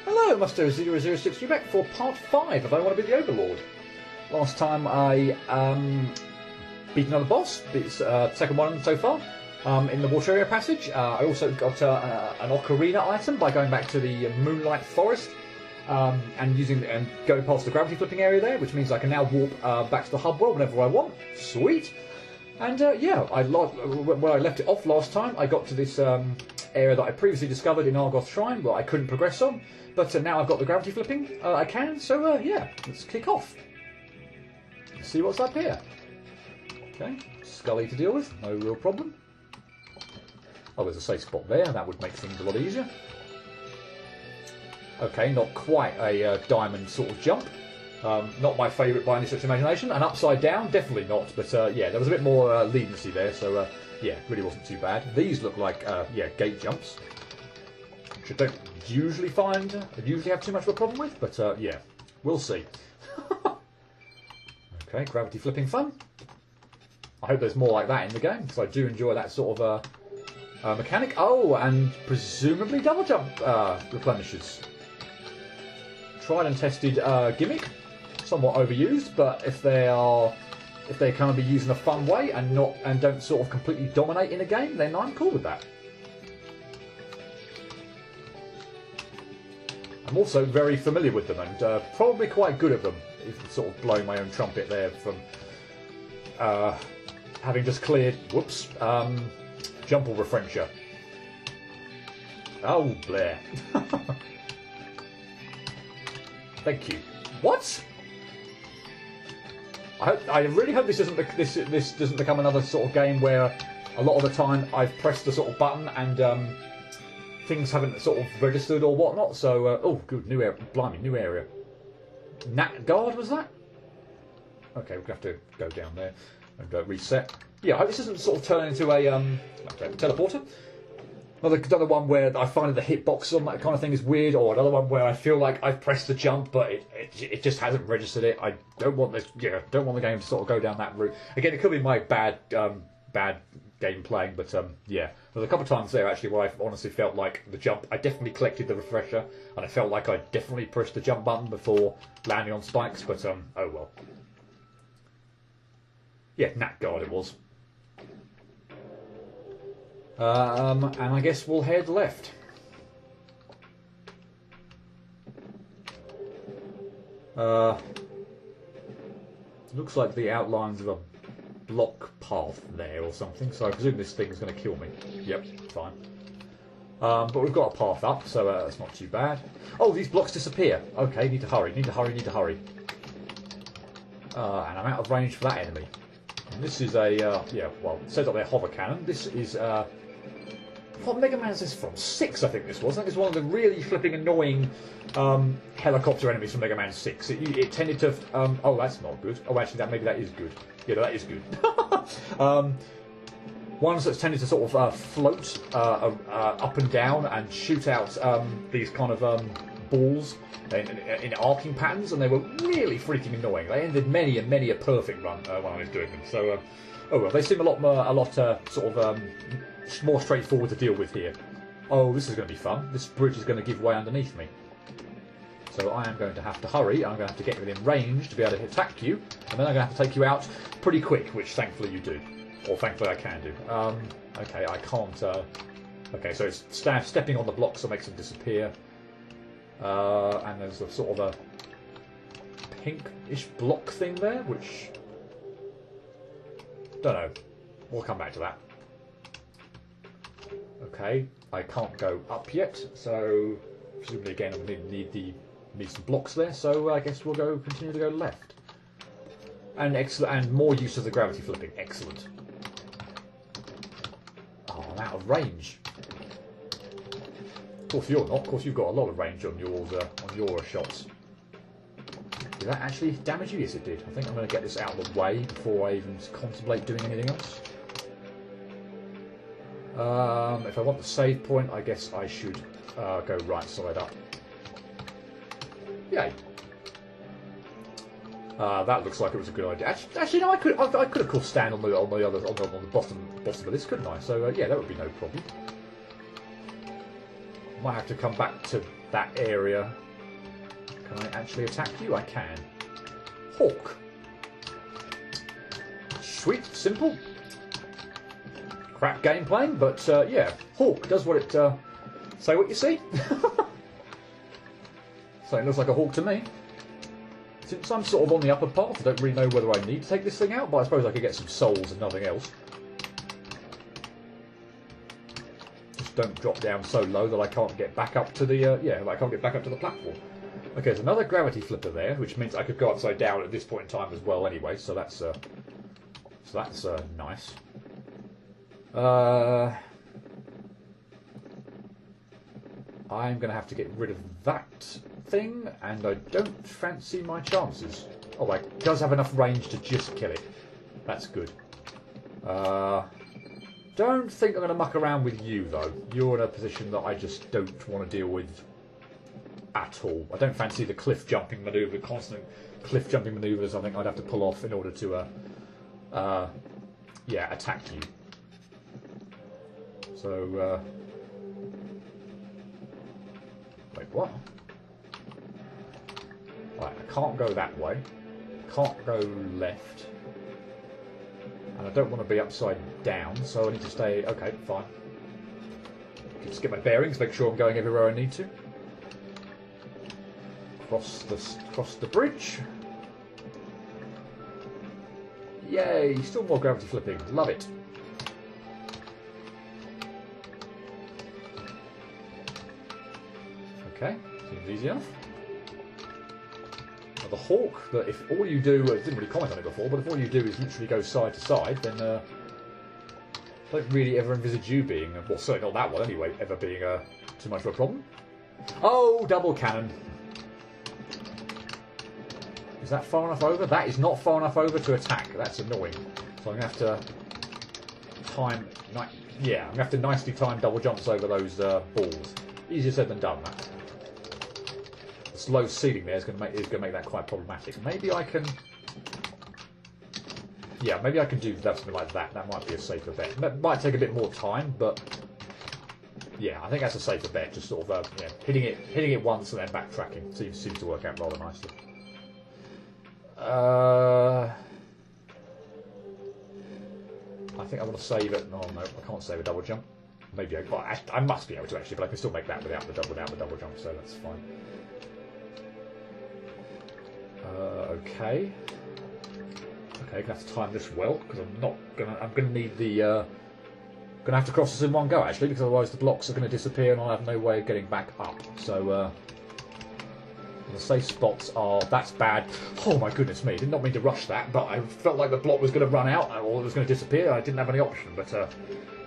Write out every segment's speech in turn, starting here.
Hello, Musto006, you're back for part 5 of I Want to Be the Overlord. Last time I beat another boss, second one so far, in the water area passage. I also got an ocarina item by going back to the Moonlight Forest and going past the gravity flipping area there, which means I can now warp back to the hub world whenever I want. Sweet! And yeah, where I left it off last time, I got to this area that I previously discovered in Argoth Shrine, where I couldn't progress on, but now I've got the gravity flipping, I can, so yeah, let's kick off. Let's see what's up here. Okay, Scully to deal with, no real problem. Oh, there's a safe spot there, that would make things a lot easier. Okay, not quite a diamond sort of jump. Not my favourite by any stretch of imagination. And upside down, definitely not. But yeah, there was a bit more leniency there, so yeah, really wasn't too bad. These look like yeah, gate jumps, which I don't usually have too much of a problem with. But yeah, we'll see. Okay, gravity flipping fun. I hope there's more like that in the game, because I do enjoy that sort of mechanic. Oh, and presumably double jump replenishes. Tried and tested gimmick, somewhat overused, but if they kind of be used in a fun way and don't sort of completely dominate in a game, then I'm cool with that. I'm also very familiar with them and probably quite good at them, if sort of blowing my own trumpet there from having just cleared, whoops, jump or refresher. Oh, Blair. Thank you. What? I really hope this doesn't become another sort of game where a lot of the time I've pressed the sort of button and things haven't sort of registered or whatnot. So oh, good, new area. Blimey, new area. Nattgard, was that? Okay, we're gonna have to go down there and reset. Yeah, I hope this doesn't sort of turn into a teleporter. Another one where I find the hitbox on that kind of thing is weird, or another one where I feel like I've pressed the jump, but it just hasn't registered it. I don't want this. Yeah, don't want the game to sort of go down that route. Again, it could be my bad game playing, but yeah, there's a couple of times there actually where I honestly felt like the jump. I definitely collected the refresher, and I felt like I definitely pushed the jump button before landing on spikes. But oh well. Yeah, Nattgard it was. And I guess we'll head left. Looks like the outlines of a block path there or something, so I presume this thing is going to kill me. Yep, fine. But we've got a path up, so that's not too bad. Oh, these blocks disappear. Okay, need to hurry, need to hurry, need to hurry. And I'm out of range for that enemy. And this is a, yeah, well, it says up there hover cannon. This is, what Mega Man is this from? 6, I think this was. I think it's one of the really flipping annoying helicopter enemies from Mega Man 6. It tended to, oh, that's not good. Oh, actually, maybe that is good. Yeah, that is good. Ones that's tended to sort of float up and down and shoot out these kind of balls in arcing patterns, and they were really freaking annoying. They ended many and many a perfect run when I was doing them. So, oh well, they seem a lot sort of more straightforward to deal with here. Oh, this is going to be fun. This bridge is going to give way underneath me. So I am going to have to hurry. I'm going to have to get within range to be able to attack you, and then I'm going to have to take you out pretty quick, which thankfully you do. Or thankfully I can do. Okay, I can't... okay, so it's stepping on the blocks that makes them disappear. And there's a sort of a pinkish block thing there, which... don't know. We'll come back to that. Okay, I can't go up yet, so presumably again I'm going to need some blocks there, so I guess we'll continue to go left. And excellent, and more use of the gravity flipping. Excellent. Oh, I'm out of range. Of course you're not. Of course you've got a lot of range on your shots. Did that actually damage you? Yes, it did. I think I'm going to get this out of the way before I even contemplate doing anything else. If I want the save point, I guess I should go right side up. Yay. That looks like it was a good idea. Actually, no, I could of course stand on the bottom of this, couldn't I? So yeah, that would be no problem. Might have to come back to that area. Can I actually attack you? I can. Hawk. Sweet, simple. Crap game playing, but yeah, Hawk does what it... say what you see. So it looks like a hawk to me. Since I'm sort of on the upper path, I don't really know whether I need to take this thing out, but I suppose I could get some souls and nothing else. Just don't drop down so low that I can't get back up to the I can't get back up to the platform. Okay, there's another gravity flipper there, which means I could go upside down at this point in time as well. Anyway, so that's nice. I'm going to have to get rid of that thing, and I don't fancy my chances. Oh, it does have enough range to just kill it. That's good. Don't think I'm going to muck around with you, though. You're in a position that I just don't want to deal with at all. I don't fancy the cliff jumping manoeuvre, constant cliff jumping manoeuvres I think I'd have to pull off in order to, attack you. So, wait, what? Right, I can't go that way. Can't go left. And I don't want to be upside down, so I need to stay... Okay, fine. Just get my bearings, make sure I'm going everywhere I need to. Cross the bridge. Yay, still more gravity flipping. Love it. Okay, seems easy enough. Now the hawk, that if all you do, I didn't really comment on it before, but if all you do is literally go side to side, then I don't really ever envisage you being, well certainly not that one anyway, ever being too much of a problem. Oh, double cannon. Is that far enough over? That is not far enough over to attack. That's annoying. So I'm going to have to time... Yeah, I'm going to have to nicely time double jumps over those balls. Easier said than done, that. The slow ceiling there is going to make that quite problematic. Maybe I can... Yeah, maybe I can do something like that. That might be a safer bet. That might take a bit more time, but... Yeah, I think that's a safer bet. Just sort of hitting it once and then backtracking. Seems to work out rather nicely. I think I want to save it. Oh no, I can't save a double jump. Maybe I must be able to actually, but I can still make that without the double jump, so that's fine. Okay. Okay, gonna have to time this well because I'm gonna need the. Gonna have to cross this in one go actually, because otherwise the blocks are gonna disappear and I'll have no way of getting back up. So. The safe spots are... That's bad. Oh my goodness me. Did not mean to rush that, but I felt like the block was going to run out or it was going to disappear. I didn't have any option, but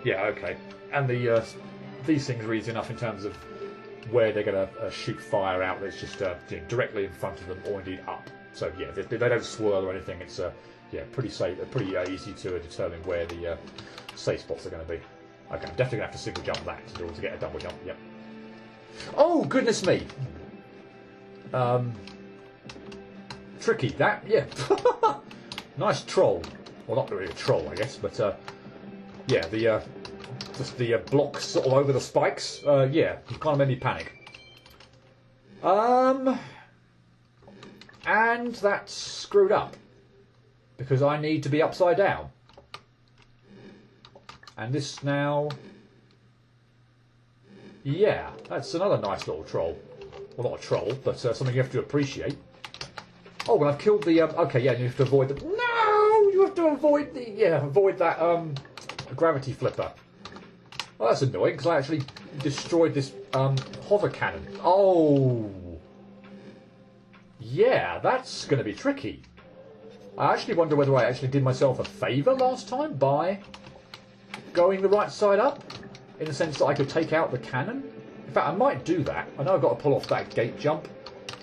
yeah, okay. And these things are easy enough in terms of where they're going to shoot fire out. It's just directly in front of them or indeed up. So yeah, they don't swirl or anything. It's pretty safe, pretty easy to determine where the safe spots are going to be. Okay, I'm definitely going to have to single jump that in order to get a double jump. Yep. Oh goodness me. Tricky that, yeah. Nice troll. Well, not really a troll, I guess, but yeah, just the blocks sort of over the spikes. Yeah, kind of made me panic. And that's screwed up because I need to be upside down. And this now, yeah, that's another nice little troll. Well, not a troll, but something you have to appreciate. Oh, well, I've killed the... okay, yeah, you have to avoid the... No! You have to avoid the... Yeah, avoid that gravity flipper. Well, that's annoying, because I actually destroyed this hover cannon. Oh! Yeah, that's going to be tricky. I actually wonder whether I actually did myself a favour last time by going the right side up, in the sense that I could take out the cannon. In fact, I might do that. I know I've got to pull off that gate jump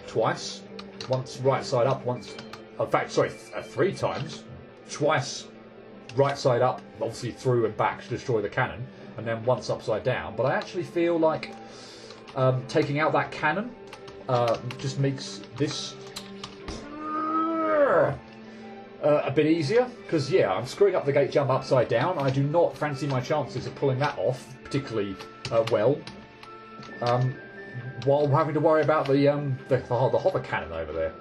twice. Once right side up, once... In fact, sorry, 3 times. Twice right side up, obviously through and back to destroy the cannon. And then once upside down. But I actually feel like taking out that cannon just makes this a bit easier. Because, yeah, I'm screwing up the gate jump upside down. I do not fancy my chances of pulling that off particularly well. while having to worry about the hover cannon over there.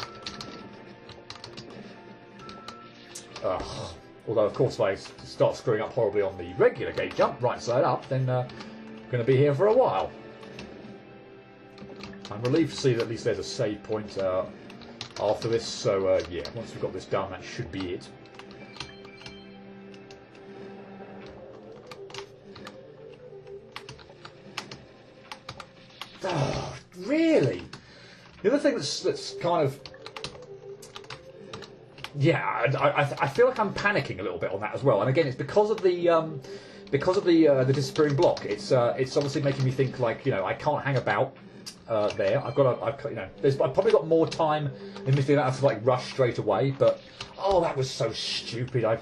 Although, of course, if I start screwing up horribly on the regular gate jump, right side up, then I'm going to be here for a while. I'm relieved to see that at least there's a save point after this, so yeah, once we've got this done, that should be it. Oh, really? The other thing that's kind of... Yeah, I feel like I'm panicking a little bit on that as well, and again, it's because of the disappearing block. It's obviously making me think, like, you know, I can't hang about there. I've probably got more time in this thing that I have to like rush straight away. But oh, that was so stupid. I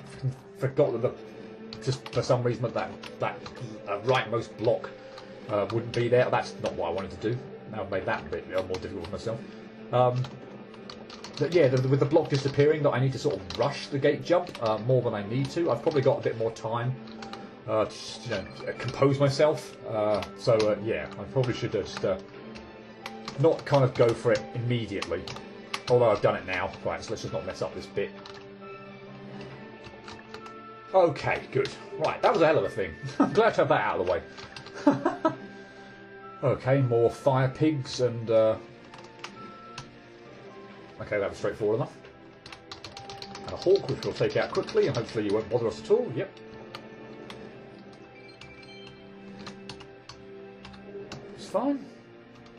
forgot that just for some reason that rightmost block wouldn't be there. That's not what I wanted to do. Now I've made that a bit more difficult for myself. But yeah, with the block disappearing, that I need to sort of rush the gate jump more than I need to. I've probably got a bit more time to just, compose myself. Yeah, I probably should just not kind of go for it immediately. Although I've done it now. Right, so let's just not mess up this bit. Okay, good. Right, that was a hell of a thing. I'm glad to have that out of the way. Okay, more fire pigs and... Okay, that was straightforward enough. And a hawk, which we'll take out quickly, and hopefully you won't bother us at all. Yep. It's fine.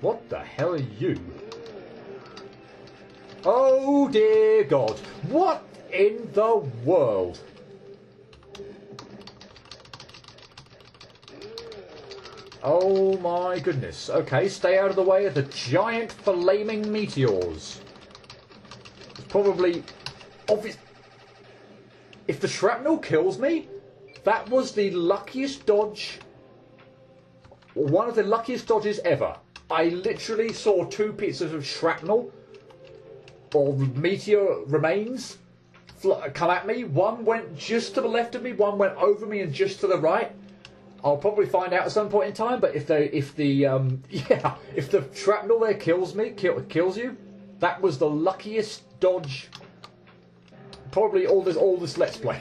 What the hell are you? Oh dear God. What in the world? Oh my goodness. Okay, stay out of the way of the giant flaming meteors. It's probably obvious. If the shrapnel kills me, that was the luckiest dodge, or one of the luckiest dodges ever. I literally saw two pieces of shrapnel, or meteor remains, come at me. One went just to the left of me, one went over me and just to the right. I'll probably find out at some point in time. But if the shrapnel there kills you, that was the luckiest dodge. Probably all this Let's Play.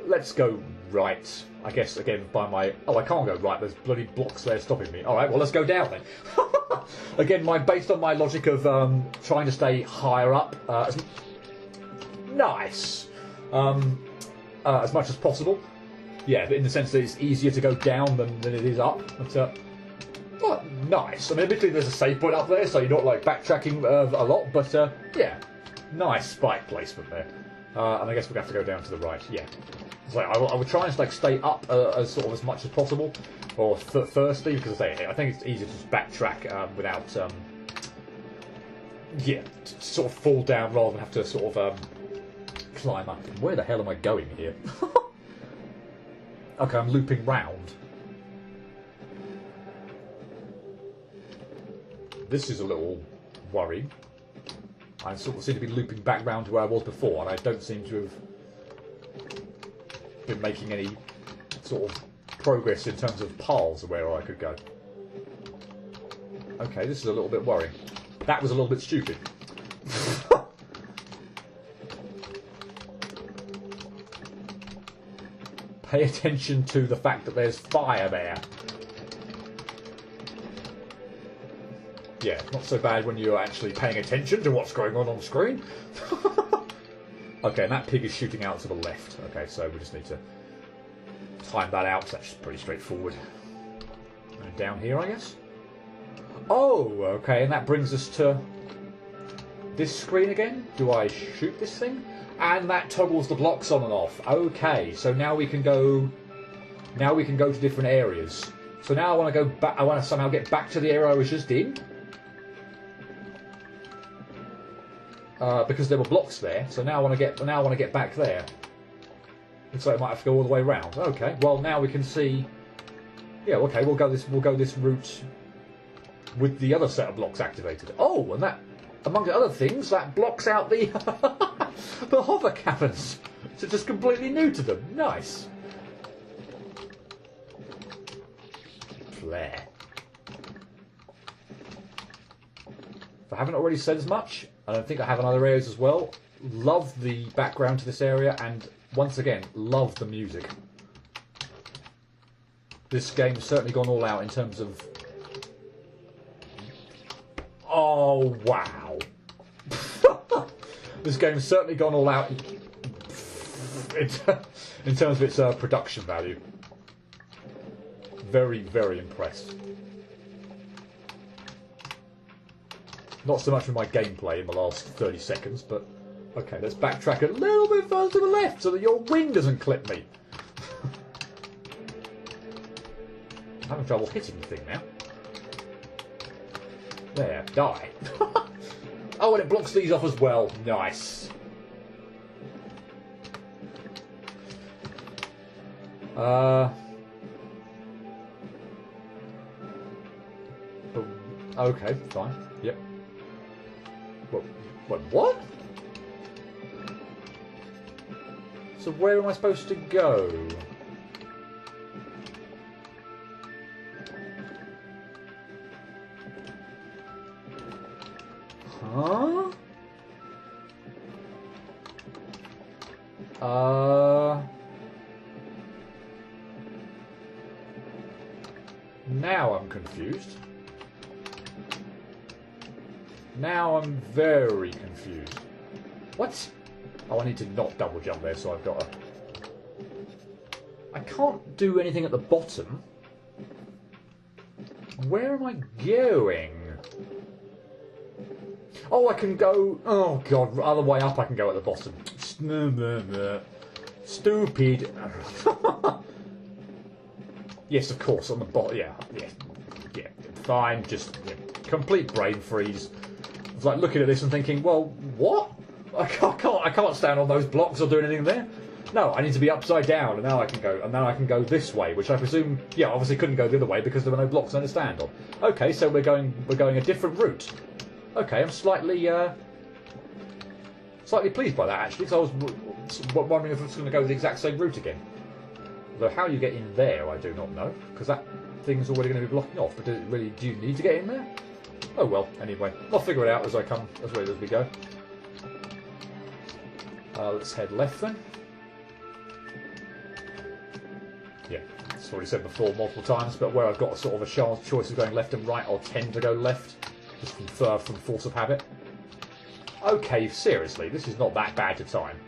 Let's go right. I guess again by my... Oh, I can't go right. There's bloody blocks there stopping me. All right, well let's go down then. Again, based on my logic of trying to stay higher up. Nice. As much as possible. Yeah, in the sense that it's easier to go down than it is up. But nice. I mean, admittedly there's a save point up there, so you're not like backtracking a lot. But yeah, nice spike placement there. And I guess we're going to have to go down to the right. Yeah. So I would try and like stay up as much as possible, or firstly, because I think it's easier to just backtrack without sort of fall down rather than have to sort of climb up. Where the hell am I going here? Okay, I'm looping round. This is a little worrying. I sort of seem to be looping back round to where I was before, and I don't seem to have been making any sort of progress in terms of paths of where I could go. Okay, this is a little bit worrying. That was a little bit stupid. Pay attention to the fact that there's fire there. Yeah, not so bad when you're actually paying attention to what's going on screen. Okay, and that pig is shooting out to the left. Okay, so we just need to time that out. That's pretty straightforward. And down here, I guess. Oh, okay, and that brings us to this screen again. Do I shoot this thing? And that toggles the blocks on and off. Okay, so now we can go. Now we can go to different areas. So now I want to go back. I want to somehow get back to the area I was just in. Because there were blocks there, so now I want to get back there. Looks like I might have to go all the way around. Okay, well now we can see. Yeah, okay, we'll go this route with the other set of blocks activated. Oh, and that, among other things, that blocks out the the hover cannons. So just completely new to them. Nice. Flair. If I haven't already said as much, I don't think I have in other areas as well. Love the background to this area, and once again, love the music. This game's certainly gone all out in terms of... Oh, wow. This game's certainly gone all out in terms of its production value. Very, very impressed. Not so much with my gameplay in the last 30 seconds, but... Okay, let's backtrack a little bit further to the left so that your wing doesn't clip me. I'm having trouble hitting the thing now. There, die. Oh, and it blocks these off as well. Nice. Okay, fine. Yep. What? So where am I supposed to go? Huh? Now I'm confused. Now I'm very confused. What? Oh, I need to not double jump there, so I've got to... I can't do anything at the bottom. Where am I going? Oh, I can go... Oh, God, other way up I can go at the bottom. Stupid. Yes, of course, on the bottom. Yeah. Fine, just complete brain freeze. It's like looking at this and thinking, well, what? I can't stand on those blocks or do anything there. No, I need to be upside down, and now I can go this way, which I presume, yeah, obviously couldn't go the other way because there were no blocks to stand on. Okay, so we're going a different route. Okay, I'm slightly pleased by that actually, because I was wondering if it's going to go the exact same route again. Though how you get in there, I do not know, because that thing's already going to be blocking off. But do you need to get in there? Oh well. Anyway, I'll figure it out as we go. Let's head left then. Yeah, it's already said before multiple times, but where I've got a sort of a choice of going left and right, I'll tend to go left, just from force of habit. Okay, seriously, this is not that bad a time.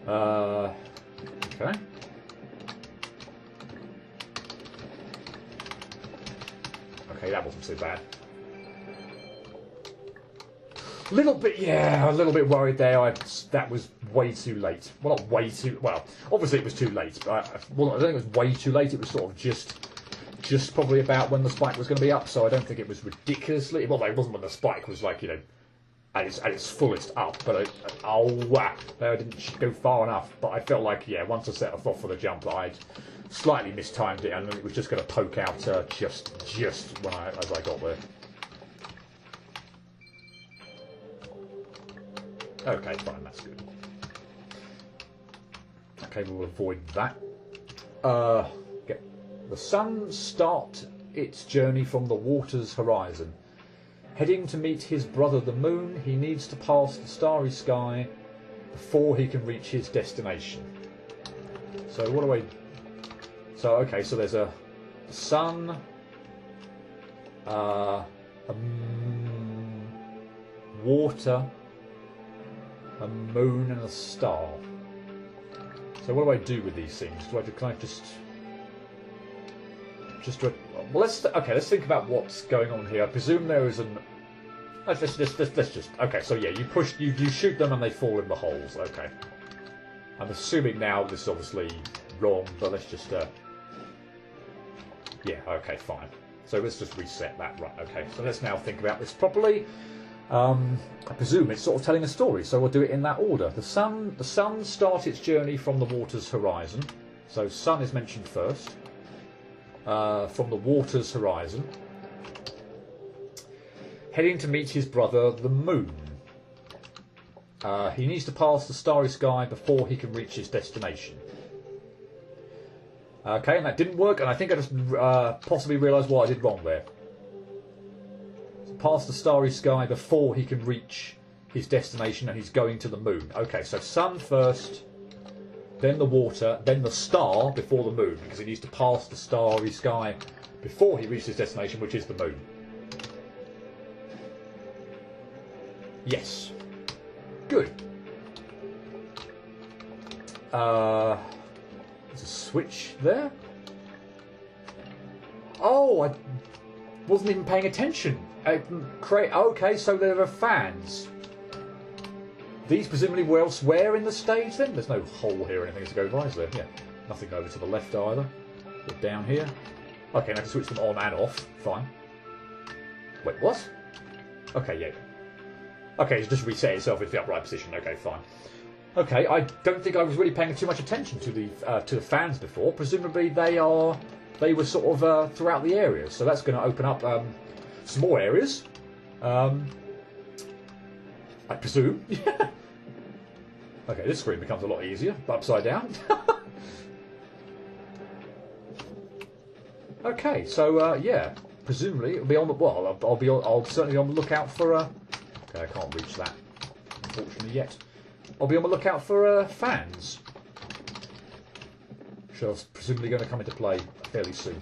Okay. Okay, that wasn't so bad. A little bit worried there. That was way too late. Well, not way too... Well, obviously it was too late. But I don't think it was way too late. It was sort of just probably about when the spike was going to be up. So I don't think it was ridiculously... Well, it wasn't when the spike was like, at its fullest up. But I didn't go far enough. But I felt like, yeah, once I set off for the jump, I'd slightly mistimed it, and it was just going to poke out just as I got there. Okay, fine, that's good. Okay, we'll avoid that. The sun start its journey from the water's horizon. Heading to meet his brother the moon, he needs to pass the starry sky before he can reach his destination. So what do I... So, okay, so there's a sun, water, a moon and a star. So what do I do with these things? Can I just well, let's think about what's going on here. I presume there is an... Let's just... Okay, so yeah, you shoot them and they fall in the holes. Okay. I'm assuming now this is obviously wrong, but let's just... Yeah, okay, fine. So let's just reset that. Right, okay. So let's now think about this properly. I presume it's sort of telling a story, so we'll do it in that order. The sun starts its journey from the water's horizon. So sun is mentioned first. From the water's horizon. Heading to meet his brother, the moon. He needs to pass the starry sky before he can reach his destination. Okay, and that didn't work, and I think I just possibly realised what I did wrong there. So pass the starry sky before he can reach his destination, and he's going to the moon. Okay, so sun first, then the water, then the star before the moon, because he needs to pass the starry sky before he reaches his destination, which is the moon. Yes. Good. There's a switch there. Oh, I wasn't even paying attention. Okay, so there are fans. These presumably were elsewhere in the stage then? There's no hole here or anything to go by, is there? Yeah. Nothing over to the left either. Or down here. Okay, now I can switch them on and off. Fine. Wait, what? Okay, yeah. Okay, it's just reset itself into the upright position. Okay, fine. Okay, I don't think I was really paying too much attention to the fans before. Presumably they were sort of throughout the areas, so that's going to open up some more areas. I presume. Okay, this screen becomes a lot easier, upside down. Okay, so yeah, presumably it'll be on the I'll certainly be on the lookout for. Okay, I can't reach that, unfortunately yet. I'll be on the lookout for fans, which are presumably going to come into play fairly soon.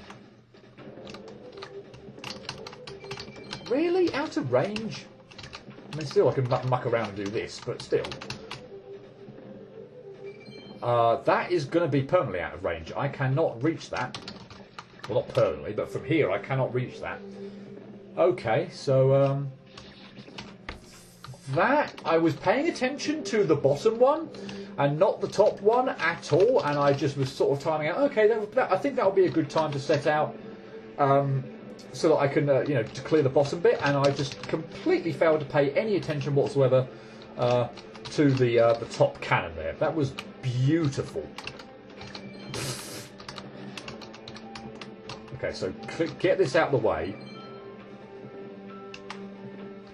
Really? Out of range? I mean, still I can muck around and do this, but still. That is going to be permanently out of range. I cannot reach that. Well, not permanently, but from here I cannot reach that. Okay, so that I was paying attention to the bottom one and not the top one at all, and I just was sort of timing out. Okay, I think that would be a good time to set out, so that I can, to clear the bottom bit. And I just completely failed to pay any attention whatsoever to the top cannon there. That was beautiful. Okay, so get this out of the way.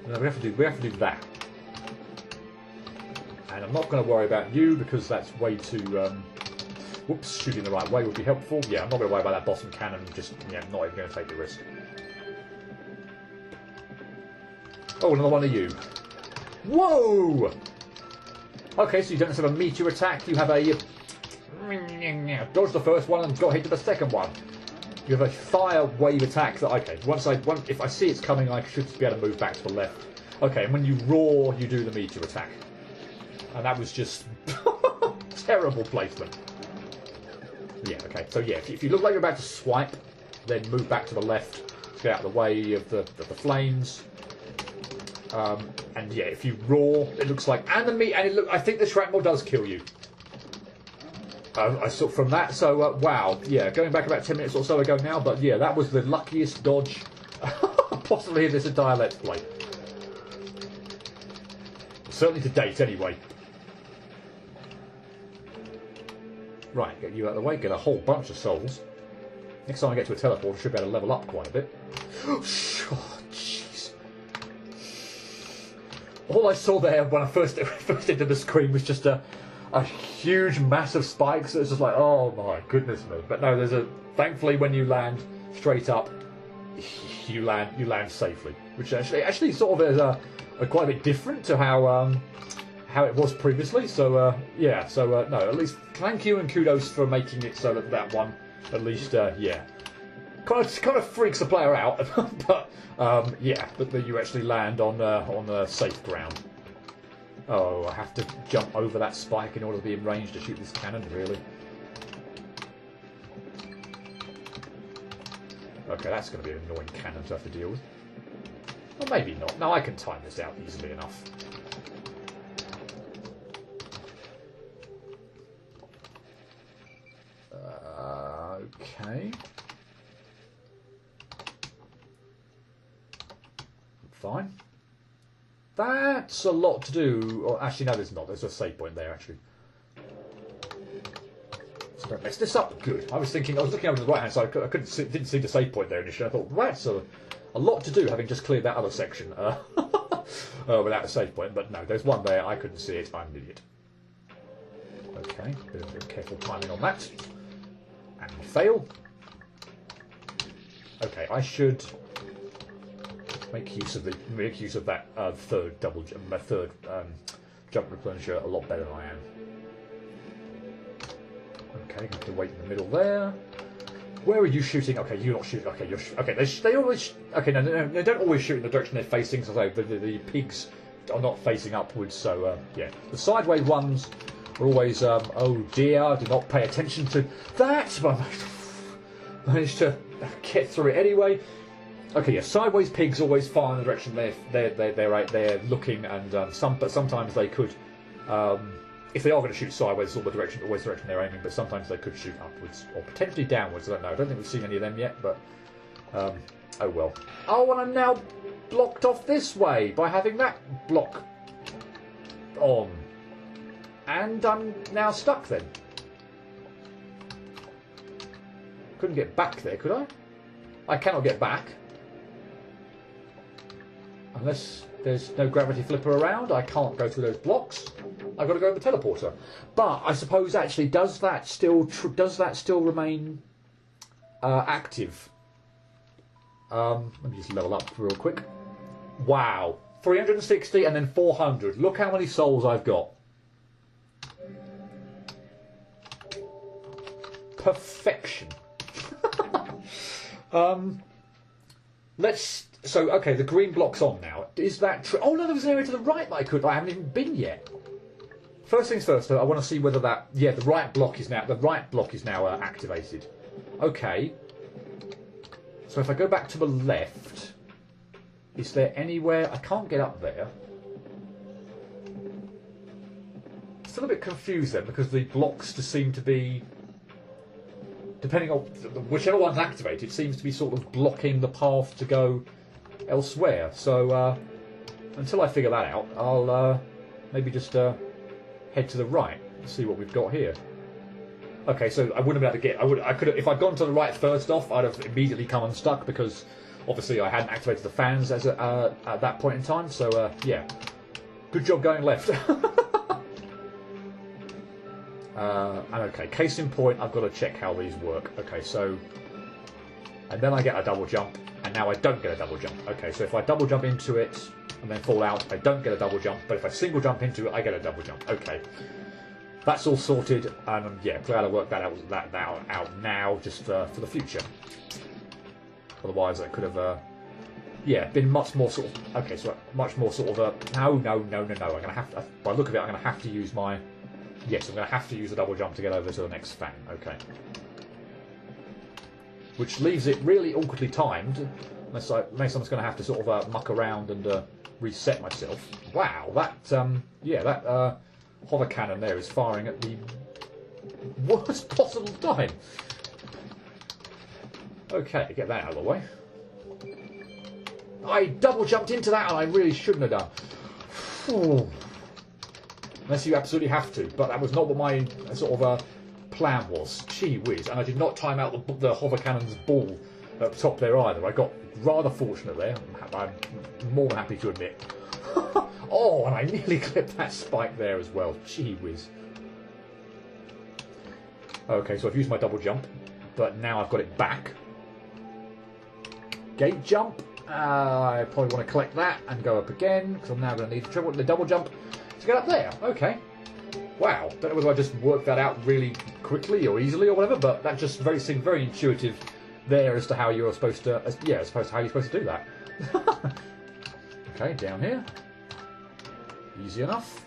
No, we have to do that. And I'm not going to worry about you because that's way too. Whoops, shooting the right way would be helpful. Yeah, I'm not going to worry about that bottom cannon. Just not even going to take the risk. Oh, another one of you. Whoa! Okay, so you don't have a meteor attack. You have a dodge the first one and got hit to the second one. You have a fire wave attack. That okay. If I see it's coming, I should be able to move back to the left. Okay, and when you roar, you do the meteor attack. And that was just terrible placement. Yeah, okay. So yeah, if you look like you're about to swipe, then move back to the left to get out of the way of the flames. And yeah, if you roar, it looks like I think the shrapnel does kill you. I saw from that. So wow, yeah, going back about 10 minutes or so ago now, but yeah, that was the luckiest dodge possibly in this entire Let's Play. Certainly to date, anyway. Right, get you out of the way, get a whole bunch of souls. Next time I get to a teleport, I should be able to level up quite a bit. Oh, jeez. All I saw there when I first entered the screen was just a huge, massive spike. So it's just like, oh my goodness me. But no, thankfully when you land straight up, you land safely, which actually sort of is quite a bit different to how it was previously. So yeah, so no, at least thank you and kudos for making it so that one at least yeah, kind of freaks the player out, but yeah, that you actually land on safe ground. Oh, I have to jump over that spike in order to be in range to shoot this cannon, really? Okay, that's going to be an annoying cannon to have to deal with. Or maybe not. No, I can time this out easily enough. Okay. Fine. That's a lot to do. Or actually, no, there's not. There's a save point there, actually. So don't mess this up. Good. I was looking over the right hand side. I didn't see the save point there initially. I thought, right, so a lot to do having just cleared that other section. without a save point. But no, there's one there. I couldn't see it. I'm an idiot. Okay, bit of careful timing on that. And fail. Okay, I should make use of that third jump replenisher a lot better than I am. Okay, have to wait in the middle there. Where are you shooting? Okay, you're not shooting. Okay, okay. They always. Okay, no, they don't always shoot in the direction they're facing. So the pigs are not facing upwards. So yeah, the sideways ones are always. Oh dear, I did not pay attention to that, but I managed to get through it anyway. Okay, yeah, sideways pigs always fire in the direction they're looking, and but sometimes they could. If they are going to shoot sideways, it's always the direction they're aiming, but sometimes they could shoot upwards, or potentially downwards, I don't know. I don't think we've seen any of them yet, but oh well. Oh, and I'm now blocked off this way by having that block on. And I'm now stuck then. Couldn't get back there, could I? I cannot get back. Unless there's no gravity flipper around, I can't go through those blocks. I've got to go in the teleporter. But I suppose actually, does that still remain active? Let me just level up real quick. Wow, 360 and then 400. Look how many souls I've got. Perfection. So, okay, the green block's on now. Is that true? Oh, no, there was an area to the right that I haven't even been yet. First things first, though, I want to see whether that... Yeah, the right block is now activated. Okay. So if I go back to the left, is there anywhere... I can't get up there. Still a bit confused then, because the blocks just seem to be... Depending on whichever one's activated, seems to be sort of blocking the path to go elsewhere. So until I figure that out, I'll maybe just head to the right and see what we've got here. Okay, so I wouldn't have been able to get. I could have, if I'd gone to the right first off, I'd have immediately come unstuck because obviously I hadn't activated the fans at that point in time. So yeah, good job going left. And okay, case in point, I've got to check how these work. Okay, so... And then I get a double jump, and now I don't get a double jump. Okay, so if I double jump into it, and then fall out, I don't get a double jump, but if I single jump into it, I get a double jump. Okay. That's all sorted, and yeah, glad I worked that out now, just for the future. Otherwise, I could have... yeah, been much more sort of... Okay, so much more sort of... No. I'm going to have to... By the look of it, I'm going to have to use my... Yes, I'm going to have to use a double jump to get over to the next fan. Okay. Which leaves it really awkwardly timed, unless I'm just going to have to sort of muck around and reset myself. Wow, that yeah, that hover cannon there is firing at the worst possible time. Okay, get that out of the way. I double jumped into that, and I really shouldn't have done. Ooh. Unless you absolutely have to, but that was not what my sort of plan was. Gee whiz, and I did not time out the hover cannon's ball at the top there either. I got rather fortunate there, I'm more than happy to admit. Oh, and I nearly clipped that spike there as well. Gee whiz. Okay, so I've used my double jump, but now I've got it back. Gate jump. I probably want to collect that and go up again, because I'm now going to need the double jump to get up there. Okay. Wow. Don't know whether I just worked that out really quickly or easily or whatever, but that just seemed very intuitive there as to how you're supposed to... yeah, as opposed to how you're supposed to do that. Okay, down here. Easy enough.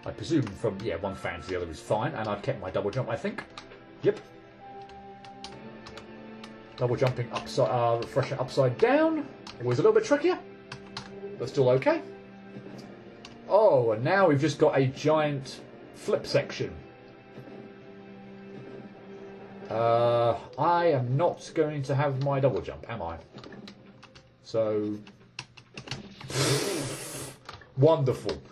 I presume from, yeah, one fan to the other is fine, and I've kept my double jump, I think. Yep. Double jumping refresher upside down. Always a little bit trickier, but still okay. Oh, and now we've just got a giant flip section. I am not going to have my double jump, am I? So... Wonderful.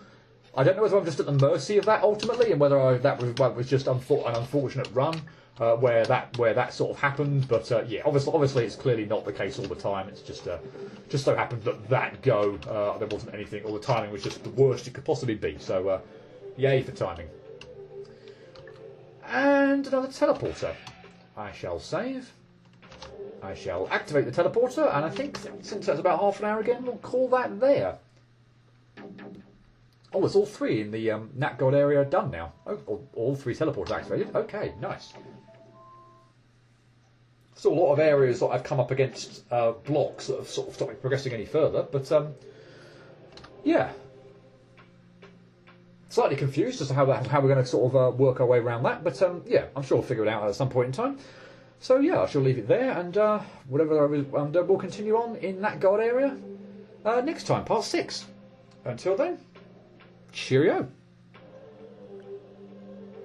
I don't know whether I'm just at the mercy of that ultimately, and whether that was just an unfortunate run where that sort of happened. But yeah, obviously it's clearly not the case all the time. It's just so happened that go there wasn't anything, or the timing was just the worst it could possibly be. So yay for timing. And another teleporter. I shall save. I shall activate the teleporter, and I think since that's about half an hour again, we'll call that there. Oh, it's all three in the Nattgard area done now. Oh, all three teleporters activated. Okay, nice. Still a lot of areas that I've come up against blocks that have sort of stopped me progressing any further, but yeah. Slightly confused as to how we're going to sort of work our way around that, but yeah, I'm sure we'll figure it out at some point in time. So yeah, I shall leave it there, and we'll continue on in Nattgard area next time, part 6. Until then, cheerio.